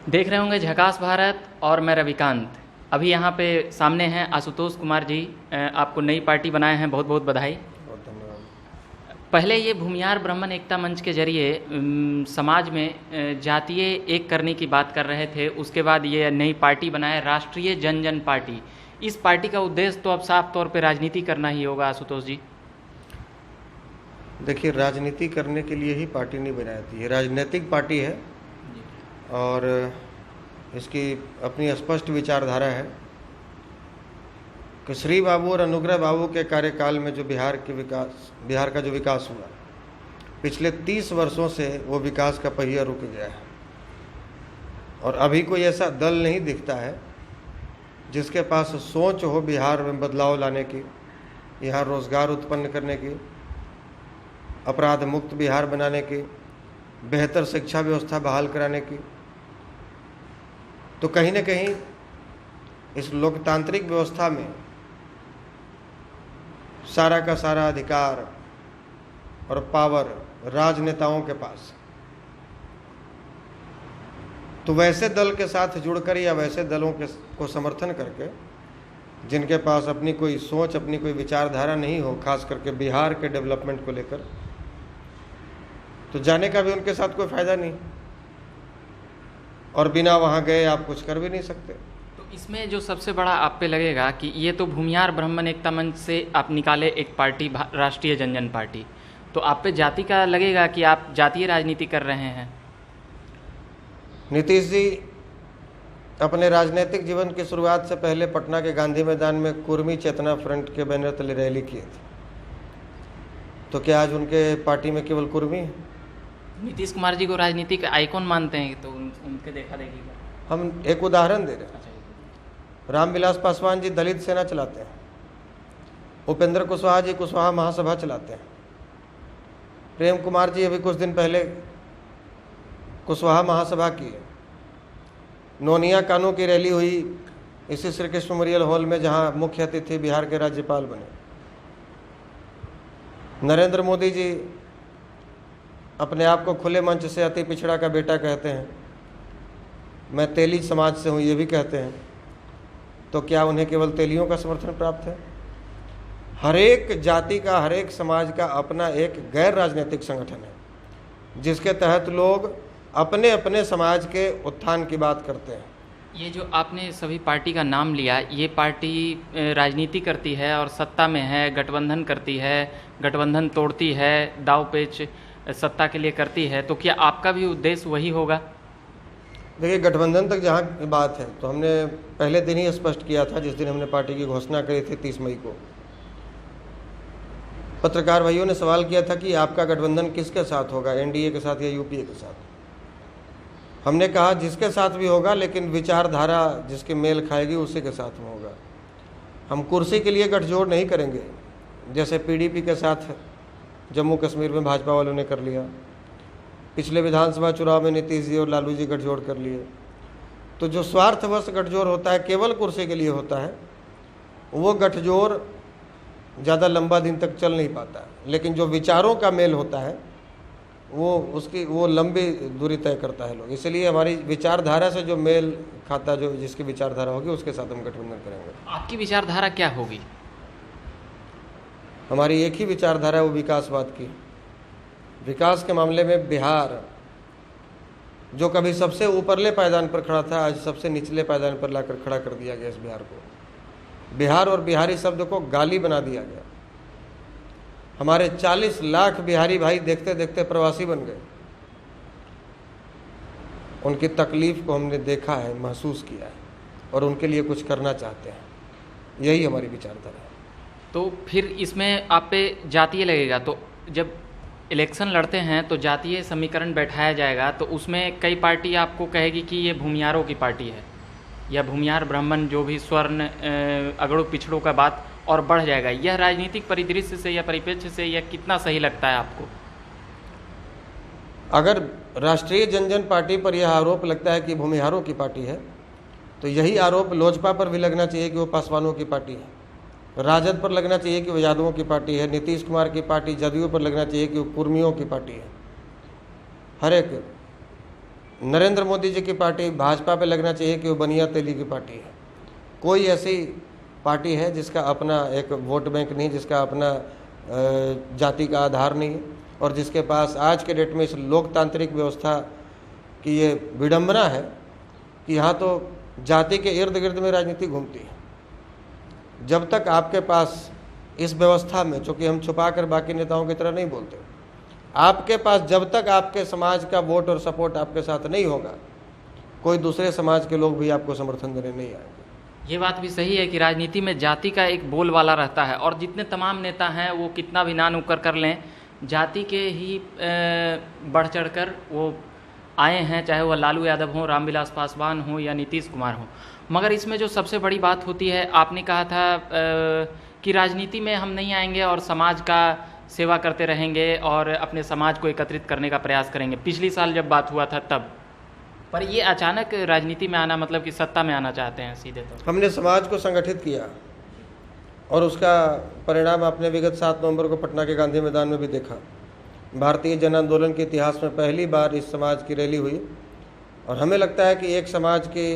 देख रहे होंगे झकास भारत और मैं रविकांत। अभी यहाँ पे सामने हैं आशुतोष कुमार जी। आपको नई पार्टी बनाए हैं, बहुत बहुत बधाई। बहुत धन्यवाद। पहले ये भूमिहार ब्राह्मण एकता मंच के जरिए समाज में जातीय एक करने की बात कर रहे थे। उसके बाद ये नई पार्टी बनाए राष्ट्रीय जन जन पार्टी। इस पार्टी का उद्देश्य तो अब साफ तौर पे राजनीति करना ही होगा आशुतोष जी। देखिए, राजनीति करने के लिए ही पार्टी नहीं बनाई जाती है, राजनीतिक पार्टी है और इसकी अपनी स्पष्ट विचारधारा है कि श्री बाबू और अनुग्रह बाबू के कार्यकाल में जो बिहार का जो विकास हुआ, पिछले 30 वर्षों से वो विकास का पहिया रुक गया है और अभी कोई ऐसा दल नहीं दिखता है जिसके पास सोच हो बिहार में बदलाव लाने की, यहाँ रोजगार उत्पन्न करने की, अपराध मुक्त बिहार बनाने की, बेहतर शिक्षा व्यवस्था बहाल कराने की। तो कहीं न कहीं इस लोकतांत्रिक व्यवस्था में सारा का सारा अधिकार और पावर राजनेताओं के पास। तो वैसे दल के साथ जुड़कर या वैसे दलों को समर्थन करके जिनके पास अपनी कोई सोच, अपनी कोई विचारधारा नहीं हो, खास करके बिहार के डेवलपमेंट को लेकर, तो जाने का भी उनके साथ कोई फायदा नहीं और बिना वहाँ गए आप कुछ कर भी नहीं सकते। तो इसमें जो सबसे बड़ा आप पे लगेगा कि ये तो भूमिहार ब्राह्मण एकता मंच से आप निकाले एक पार्टी राष्ट्रीय जन जन पार्टी, तो आप पे जाति का लगेगा कि आप जातीय राजनीति कर रहे हैं। नीतीश जी अपने राजनीतिक जीवन की शुरुआत से पहले पटना के गांधी मैदान में कुर्मी चेतना फ्रंट के बैनर तले रैली किए थे। तो क्या आज उनके पार्टी में केवल कुर्मी है? नीतीश कुमार जी को राजनीतिक आइकॉन मानते हैं, तो उनके देखा देखी का हम एक उदाहरण दे रहे हैं। रामविलास पासवान जी दलित सेना चलाते हैं, उपेंद्र कुशवाहा जी कुशवाहा महासभा चलाते हैं, प्रेम कुमार जी अभी कुछ दिन पहले कुशवाहा महासभा की है। नोनिया कानू की रैली हुई इसी श्री कृष्ण मेमोरियल हॉल में, जहां मुख्य अतिथि बिहार के राज्यपाल बने। नरेंद्र मोदी जी अपने आप को खुले मंच से अति पिछड़ा का बेटा कहते हैं, मैं तेली समाज से हूँ ये भी कहते हैं। तो क्या उन्हें केवल तेलियों का समर्थन प्राप्त है? हर एक जाति का, हर एक समाज का अपना एक गैर राजनीतिक संगठन है जिसके तहत लोग अपने अपने समाज के उत्थान की बात करते हैं। ये जो आपने सभी पार्टी का नाम लिया, ये पार्टी राजनीति करती है और सत्ता में है, गठबंधन करती है, गठबंधन तोड़ती है, दाव पेच सत्ता के लिए करती है, तो क्या आपका भी उद्देश्य वही होगा? देखिए, गठबंधन तक जहाँ की बात है तो हमने पहले दिन ही स्पष्ट किया था, जिस दिन हमने पार्टी की घोषणा करी थी 30 मई को। पत्रकार भाइयों ने सवाल किया था कि आपका गठबंधन किसके साथ होगा, एनडीए के साथ या यूपीए के साथ? हमने कहा जिसके साथ भी होगा, लेकिन विचारधारा जिसके मेल खाएगी उसी के साथ में होगा। हम कुर्सी के लिए गठजोड़ नहीं करेंगे, जैसे पीडीपी के साथ जम्मू कश्मीर में भाजपा वालों ने कर लिया। पिछले विधानसभा चुनाव में नीतीश जी और लालू जी गठजोड़ कर लिए। तो जो स्वार्थवश गठजोड़ होता है, केवल कुर्सी के लिए होता है, वो गठजोड़ ज़्यादा लंबा दिन तक चल नहीं पाता। लेकिन जो विचारों का मेल होता है वो लंबी दूरी तय करता है लोग। इसलिए हमारी विचारधारा से जो मेल खाता, जो जिसकी विचारधारा होगी उसके साथ हम गठबंधन करेंगे। आपकी विचारधारा क्या होगी? हमारी एक ही विचारधारा है, वो विकासवाद की। विकास के मामले में बिहार जो कभी सबसे ऊपरले पायदान पर खड़ा था, आज सबसे निचले पायदान पर लाकर खड़ा कर दिया गया। इस बिहार को, बिहार और बिहारी शब्द को गाली बना दिया गया। हमारे 40 लाख बिहारी भाई देखते देखते प्रवासी बन गए। उनकी तकलीफ को हमने देखा है, महसूस किया है और उनके लिए कुछ करना चाहते हैं। यही हमारी विचारधारा है। तो फिर इसमें आप पे जातीय लगेगा, तो जब इलेक्शन लड़ते हैं तो जातीय समीकरण बैठाया जाएगा, तो उसमें कई पार्टी आपको कहेगी कि ये भूमिहारों की पार्टी है, या भूमिहार ब्राह्मण जो भी स्वर्ण अगड़ों पिछड़ों का बात और बढ़ जाएगा। यह राजनीतिक परिदृश्य से या परिप्रेक्ष्य से यह कितना सही लगता है आपको? अगर राष्ट्रीय जन जन पार्टी पर यह आरोप लगता है कि भूमिहारों की पार्टी है, तो यही आरोप लोजपा पर भी लगना चाहिए कि वो पासवानों की पार्टी है। राजद पर लगना चाहिए कि वो यादवों की पार्टी है। नीतीश कुमार की पार्टी जदयू पर लगना चाहिए कि वो कुर्मियों की पार्टी है। हर एक नरेंद्र मोदी जी की पार्टी भाजपा पे लगना चाहिए कि वो बनिया तेली की पार्टी है। कोई ऐसी पार्टी है जिसका अपना एक वोट बैंक नहीं, जिसका अपना जाति का आधार नहीं, और जिसके पास आज के डेट में इस लोकतांत्रिक व्यवस्था की ये विडंबना है कि यहाँ तो जाति के इर्द गिर्द में राजनीति घूमती है। जब तक आपके पास इस व्यवस्था में, चूँकि हम छुपा कर बाकी नेताओं की तरह नहीं बोलते, आपके पास जब तक आपके समाज का वोट और सपोर्ट आपके साथ नहीं होगा, कोई दूसरे समाज के लोग भी आपको समर्थन देने नहीं आएंगे। ये बात भी सही है कि राजनीति में जाति का एक बोलबाला रहता है, और जितने तमाम नेता हैं वो कितना भी ना नुक्कर कर लें, जाति के ही बढ़ चढ़ कर वो आए हैं, चाहे वह लालू यादव हों, रामविलास पासवान हों या नीतीश कुमार हों। मगर इसमें जो सबसे बड़ी बात होती है, आपने कहा था कि राजनीति में हम नहीं आएंगे और समाज का सेवा करते रहेंगे और अपने समाज को एकत्रित करने का प्रयास करेंगे। पिछली साल जब बात हुआ था तब, पर ये अचानक राजनीति में आना, मतलब कि सत्ता में आना चाहते हैं सीधे। तो हमने समाज को संगठित किया और उसका परिणाम आपने विगत 7 नवंबर को पटना के गांधी मैदान में भी देखा। भारतीय जन आंदोलन के इतिहास में पहली बार इस समाज की रैली हुई, और हमें लगता है कि एक समाज की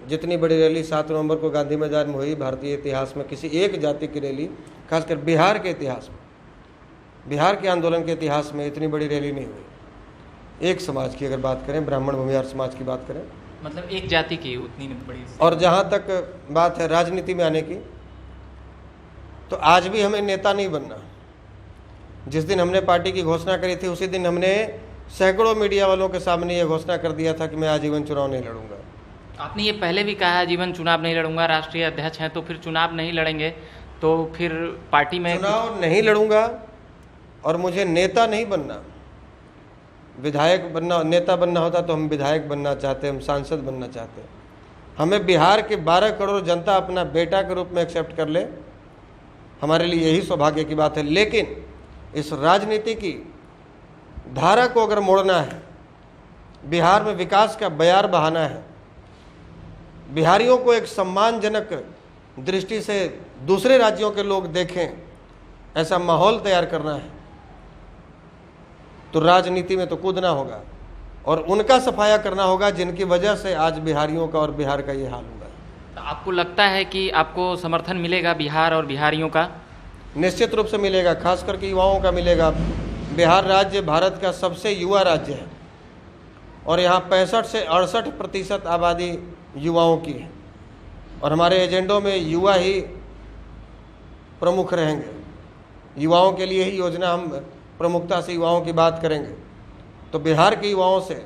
जितनी बड़ी रैली 7 नवंबर को गांधी मैदान में हुई, भारतीय इतिहास में किसी एक जाति की रैली, खासकर बिहार के इतिहास में, बिहार के आंदोलन के इतिहास में इतनी बड़ी रैली नहीं हुई। एक समाज की अगर बात करें, ब्राह्मण भूमिहार समाज की बात करें, मतलब एक जाति की उतनी बड़ी। और जहाँ तक बात है राजनीति में आने की, तो आज भी हमें नेता नहीं बनना। जिस दिन हमने पार्टी की घोषणा करी थी, उसी दिन हमने सैकड़ों मीडिया वालों के सामने ये घोषणा कर दिया था कि मैं आजीवन चुनाव नहीं लड़ूंगा। आपने ये पहले भी कहा है आजीवन चुनाव नहीं लड़ूंगा, राष्ट्रीय अध्यक्ष हैं, तो फिर चुनाव नहीं लड़ेंगे तो फिर पार्टी में चुनाव नहीं लड़ूंगा, और मुझे नेता नहीं बनना। विधायक बनना, नेता बनना होता तो हम विधायक बनना चाहते, हम सांसद बनना चाहते। हमें बिहार के 12 करोड़ जनता अपना बेटा के रूप में एक्सेप्ट कर ले, हमारे लिए यही सौभाग्य की बात है। लेकिन इस राजनीति की धारा को अगर मोड़ना है, बिहार में विकास का बयार बहाना है, बिहारियों को एक सम्मानजनक दृष्टि से दूसरे राज्यों के लोग देखें, ऐसा माहौल तैयार करना है, तो राजनीति में तो कूदना होगा और उनका सफाया करना होगा जिनकी वजह से आज बिहारियों का और बिहार का ये हाल हुआ है। तो आपको लगता है कि आपको समर्थन मिलेगा बिहार और बिहारियों का? निश्चित रूप से मिलेगा, खास करके युवाओं का मिलेगा। बिहार राज्य भारत का सबसे युवा राज्य है और यहाँ 65 से 68% आबादी युवाओं की है, और हमारे एजेंडों में युवा ही प्रमुख रहेंगे। युवाओं के लिए ही योजना, हम प्रमुखता से युवाओं की बात करेंगे। तो बिहार के युवाओं से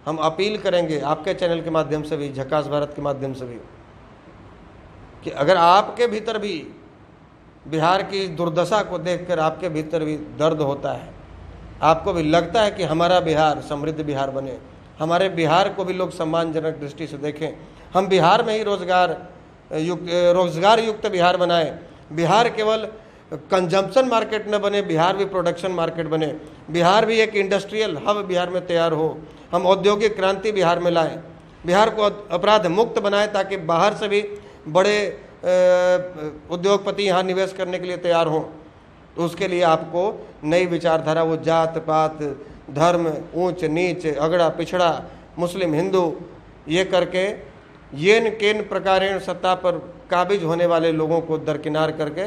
हम अपील करेंगे, आपके चैनल के माध्यम से भी, झकास भारत के माध्यम से भी, कि अगर आपके भीतर भी बिहार की दुर्दशा को देखकर आपके भीतर भी दर्द होता है, आपको भी लगता है कि हमारा बिहार समृद्ध बिहार बने, हमारे बिहार को भी लोग सम्मानजनक दृष्टि से देखें, हम बिहार में ही रोजगार युक्त बिहार बनाएं, बिहार केवल कंजम्पशन मार्केट न बने, बिहार भी प्रोडक्शन मार्केट बने, बिहार भी एक इंडस्ट्रियल हब बिहार में तैयार हो, हम औद्योगिक क्रांति बिहार में लाएं, बिहार को अपराध मुक्त बनाएं ताकि बाहर से भी बड़े उद्योगपति यहाँ निवेश करने के लिए तैयार हों। तो उसके लिए आपको नई विचारधारा, वो जात पात, धर्म, ऊंच नीच, अगड़ा पिछड़ा, मुस्लिम हिंदू, ये करके येन केन प्रकारेण सत्ता पर काबिज होने वाले लोगों को दरकिनार करके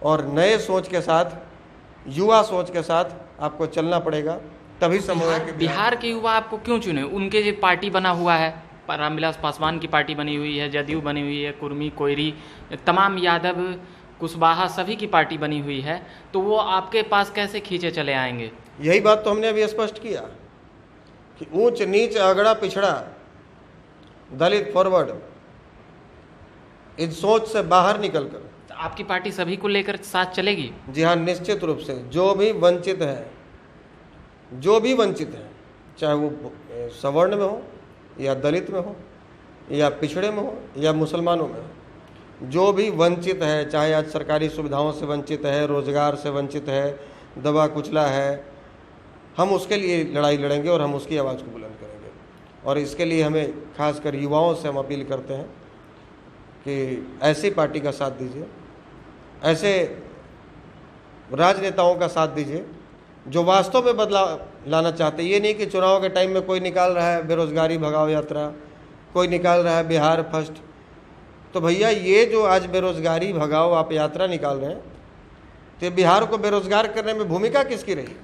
और नए सोच के साथ, युवा सोच के साथ आपको चलना पड़ेगा, तभी संभव है कि बिहार के युवा आपको क्यों चुने? उनके जो पार्टी बना हुआ है, रामविलास पासवान की पार्टी बनी हुई है, जदयू बनी हुई है, कुर्मी, कोयरी, तमाम यादव, कुशवाहा, सभी की पार्टी बनी हुई है, तो वो आपके पास कैसे खींचे चले आएंगे? यही बात तो हमने अभी स्पष्ट किया कि ऊंच नीच, अगड़ा पिछड़ा, दलित फॉरवर्ड, इस सोच से बाहर निकलकर आपकी पार्टी सभी को लेकर साथ चलेगी? जी हाँ, निश्चित रूप से। जो भी वंचित है, चाहे वो सवर्ण में हो या दलित में हो या पिछड़े में हो या मुसलमानों में हो, जो भी वंचित है, चाहे आज सरकारी सुविधाओं से वंचित है, रोजगार से वंचित है, दबा कुचला है, हम उसके लिए लड़ाई लड़ेंगे और हम उसकी आवाज़ को बुलंद करेंगे। और इसके लिए हमें खासकर युवाओं से हम अपील करते हैं कि ऐसी पार्टी का साथ दीजिए, ऐसे राजनेताओं का साथ दीजिए जो वास्तव में बदलाव लाना चाहते हैं। ये नहीं कि चुनाव के टाइम में कोई निकाल रहा है बेरोजगारी भगाओ यात्रा, कोई निकाल रहा है बिहार फर्स्ट। तो भैया ये जो आज बेरोजगारी भगाओ आप यात्रा निकाल रहे हैं, तो बिहार को बेरोजगार करने में भूमिका किसकी रही?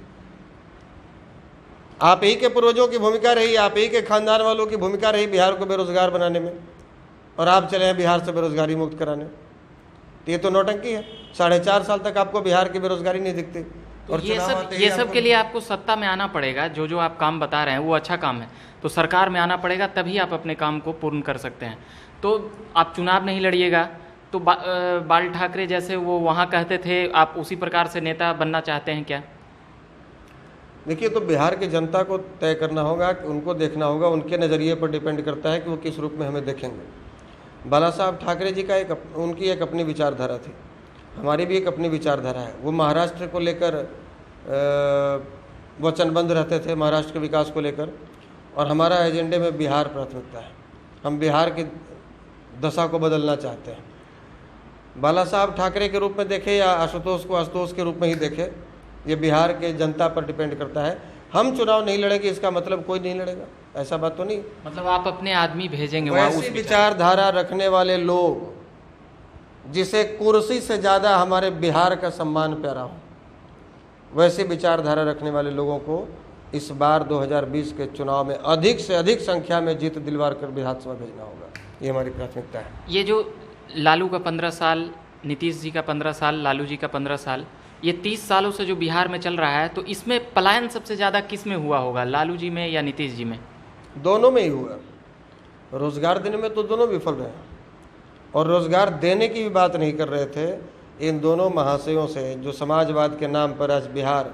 आप ही के पूर्वजों की भूमिका रही, आप ही के खानदान वालों की भूमिका रही बिहार को बेरोजगार बनाने में, और आप चले हैं बिहार से बेरोजगारी मुक्त कराने। तो ये तो नौटंकी है। 4.5 साल तक आपको बिहार की बेरोजगारी नहीं दिखती। और ये सब के लिए आपको सत्ता में आना पड़ेगा। जो आप काम बता रहे हैं वो अच्छा काम है, तो सरकार में आना पड़ेगा, तभी आप अपने काम को पूर्ण कर सकते हैं। तो आप चुनाव नहीं लड़िएगा तो बाल ठाकरे जैसे वो वहाँ कहते थे, आप उसी प्रकार से नेता बनना चाहते हैं क्या? देखिए, तो बिहार की जनता को तय करना होगा, कि उनको देखना होगा, उनके नज़रिए पर डिपेंड करता है कि वो किस रूप में हमें देखेंगे। बाला साहब ठाकरे जी का उनकी एक अपनी विचारधारा थी, हमारी भी एक अपनी विचारधारा है। वो महाराष्ट्र को लेकर वचनबद्ध रहते थे, महाराष्ट्र के विकास को लेकर, और हमारा एजेंडे में बिहार प्राथमिकता है। हम बिहार की दशा को बदलना चाहते हैं। बाला साहब ठाकरे के रूप में देखें या आशुतोष को आशुतोष के रूप में ही देखें, ये बिहार के जनता पर डिपेंड करता है। हम चुनाव नहीं लड़ेंगे इसका मतलब कोई नहीं लड़ेगा, ऐसा बात तो नहीं। मतलब आप अपने आदमी भेजेंगे वहाँ वैसी विचारधारा रखने वाले लोग, जिसे कुर्सी से ज़्यादा हमारे बिहार का सम्मान प्यारा हो, वैसे विचारधारा रखने वाले लोगों को इस बार 2020 के चुनाव में अधिक से अधिक संख्या में जीत दिलवा कर विधानसभा भेजना होगा। ये हमारी प्राथमिकता है। ये जो लालू का 15 साल, नीतीश जी का 15 साल, लालू जी का 15 साल, ये 30 सालों से जो बिहार में चल रहा है, तो इसमें पलायन सबसे ज़्यादा किस में हुआ होगा, लालू जी में या नीतीश जी में? दोनों में ही हुआ। रोजगार देने में तो दोनों विफल रहे, और रोजगार देने की भी बात नहीं कर रहे थे। इन दोनों महाशयों से जो समाजवाद के नाम पर आज बिहार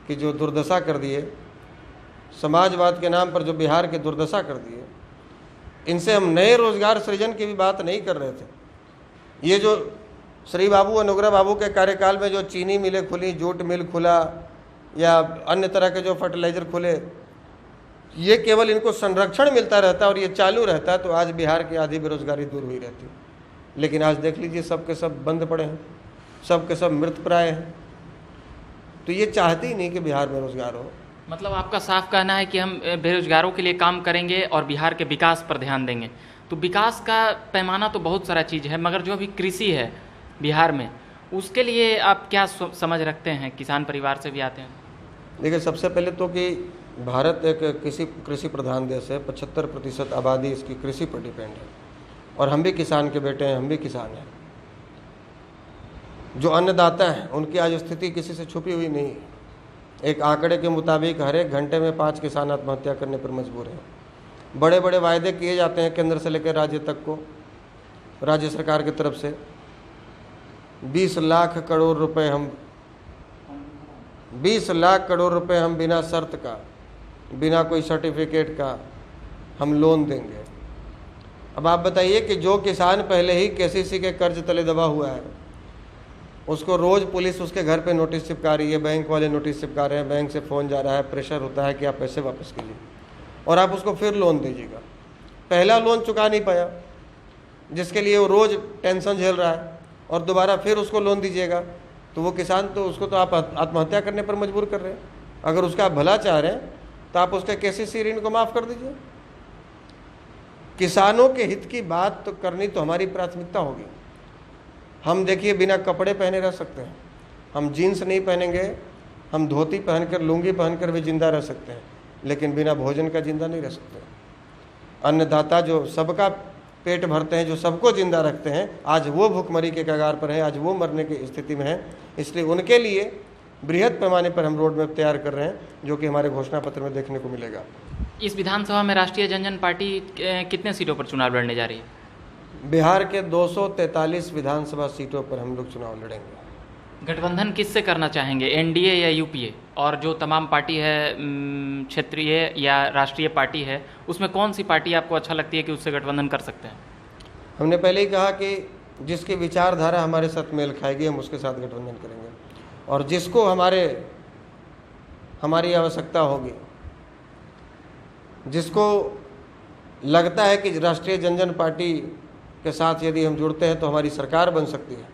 की जो दुर्दशा कर दिए, समाजवाद के नाम पर जो बिहार की दुर्दशा कर दिए, इनसे हम नए रोजगार सृजन की भी बात नहीं कर रहे थे। ये जो श्री बाबू अनुग्रह बाबू के कार्यकाल में जो चीनी मिलें खुली, जूट मिल खुला, या अन्य तरह के जो फर्टिलाइजर खुले, ये केवल इनको संरक्षण मिलता रहता और ये चालू रहता, तो आज बिहार की आधी बेरोजगारी दूर हुई रहती। लेकिन आज देख लीजिए, सब के सब बंद पड़े हैं, सब के सब मृत प्राय हैं। तो ये चाहते ही नहीं कि बिहार में रोजगार हो। मतलब आपका साफ कहना है कि हम बेरोजगारों के लिए काम करेंगे और बिहार के विकास पर ध्यान देंगे। तो विकास का पैमाना तो बहुत सारा चीज़ है, मगर जो अभी कृषि है बिहार में, उसके लिए आप क्या समझ रखते हैं? किसान परिवार से भी आते हैं। देखिए, सबसे पहले तो कि भारत एक कृषि प्रधान देश है। 75% आबादी इसकी कृषि पर डिपेंड है, और हम भी किसान के बेटे हैं, हम भी किसान हैं। जो अन्नदाता हैं उनकी आज स्थिति किसी से छुपी हुई नहीं है। एक आंकड़े के मुताबिक हर एक घंटे में 5 किसान आत्महत्या करने पर मजबूर हैं। बड़े बड़े वायदे किए जाते हैं केंद्र से लेकर राज्य तक को, राज्य सरकार की तरफ से 20 लाख करोड़ रुपए हम 20 लाख करोड़ रुपए हम बिना शर्त का, बिना कोई सर्टिफिकेट का हम लोन देंगे। अब आप बताइए कि जो किसान पहले ही केसीसी के कर्ज तले दबा हुआ है, उसको रोज़ पुलिस उसके घर पे नोटिस चिपका रही है, बैंक वाले नोटिस चिपका रहे हैं, बैंक से फ़ोन जा रहा है, प्रेशर होता है कि आप पैसे वापस कीजिए, और आप उसको फिर लोन दीजिएगा। पहला लोन चुका नहीं पाया, जिसके लिए वो रोज़ टेंशन झेल रहा है, और दोबारा फिर उसको लोन दीजिएगा, तो वो किसान तो उसको तो आप आत्महत्या करने पर मजबूर कर रहे हैं। अगर उसका आप भला चाह रहे हैं तो आप उसके केसीसी ऋण को माफ़ कर दीजिए। किसानों के हित की बात तो करनी तो हमारी प्राथमिकता होगी। हम देखिए, बिना कपड़े पहने रह सकते हैं, हम जीन्स नहीं पहनेंगे, हम धोती पहनकर, लुंगी पहनकर भी जिंदा रह सकते हैं, लेकिन बिना भोजन का जिंदा नहीं रह सकते। अन्नदाता जो सबका पेट भरते हैं, जो सबको जिंदा रखते हैं, आज वो भूखमरी के कगार पर हैं, आज वो मरने की स्थिति में हैं। इसलिए उनके लिए बृहद पैमाने पर हम रोड मैप तैयार कर रहे हैं, जो कि हमारे घोषणा पत्र में देखने को मिलेगा। इस विधानसभा में राष्ट्रीय जनजन पार्टी कितने सीटों पर चुनाव लड़ने जा रही है? बिहार के 243 विधानसभा सीटों पर हम लोग चुनाव लड़ेंगे। गठबंधन किससे करना चाहेंगे, एनडीए या यूपीए? और जो तमाम पार्टी है, क्षेत्रीय या राष्ट्रीय पार्टी है, उसमें कौन सी पार्टी आपको अच्छा लगती है कि उससे गठबंधन कर सकते हैं? हमने पहले ही कहा कि जिसकी विचारधारा हमारे साथ मेल खाएगी, हम उसके साथ गठबंधन करेंगे, और जिसको हमारी आवश्यकता होगी, जिसको लगता है कि राष्ट्रीय जनजन पार्टी के साथ यदि हम जुड़ते हैं तो हमारी सरकार बन सकती है,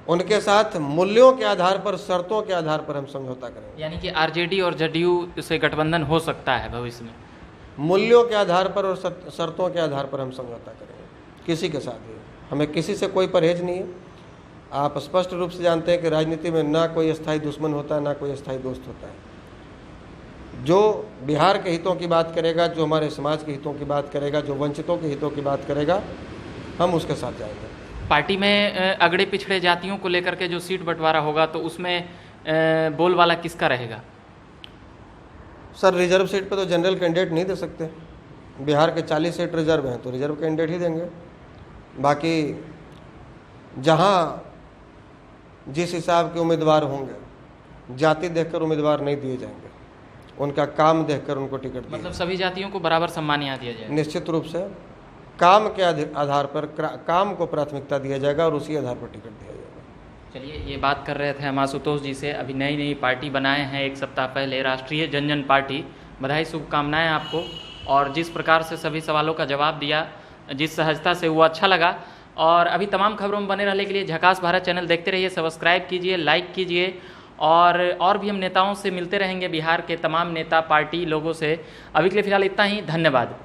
उनके साथ मूल्यों के आधार पर, शर्तों के आधार पर हम समझौता करेंगे। यानी कि आरजेडी और जदयू से गठबंधन हो सकता है भविष्य में? मूल्यों के आधार पर और शर्तों के आधार पर हम समझौता करेंगे, किसी के साथ भी। हमें किसी से कोई परहेज नहीं है। आप स्पष्ट रूप से जानते हैं कि राजनीति में ना कोई अस्थायी दुश्मन होता है, ना कोई अस्थायी दोस्त होता है। जो बिहार के हितों की बात करेगा, जो हमारे समाज के हितों की बात करेगा, जो वंचितों के हितों की बात करेगा, हम उसके साथ जाएंगे। पार्टी में अगड़े पिछड़े जातियों को लेकर के जो सीट बंटवारा होगा तो उसमें बोलबाला किसका रहेगा? सर, रिजर्व सीट पे तो जनरल कैंडिडेट नहीं दे सकते। बिहार के 40 सीट रिजर्व हैं तो रिजर्व कैंडिडेट ही देंगे। बाकी जहाँ जिस हिसाब के उम्मीदवार होंगे, जाति देखकर उम्मीदवार नहीं दिए जाएंगे, उनका काम देखकर उनको टिकट दिया। मतलब सभी जातियों को बराबर सम्मान यहाँ दिया जाएगा? निश्चित रूप से काम के आधार पर काम को प्राथमिकता दिया जाएगा और उसी आधार पर टिकट दिया जाएगा। चलिए, ये बात कर रहे थे हम आशुतोष जी से। अभी नई नई पार्टी बनाए हैं 1 सप्ताह पहले, राष्ट्रीय जनजन पार्टी। बधाई, शुभकामनाएं आपको। और जिस प्रकार से सभी सवालों का जवाब दिया, जिस सहजता से, वो अच्छा लगा। और अभी तमाम खबरों में बने रहने के लिए झकास भारत चैनल देखते रहिए, सब्सक्राइब कीजिए, लाइक कीजिए। और भी हम नेताओं से मिलते रहेंगे, बिहार के तमाम नेता, पार्टी लोगों से। अभी के लिए फ़िलहाल इतना ही। धन्यवाद।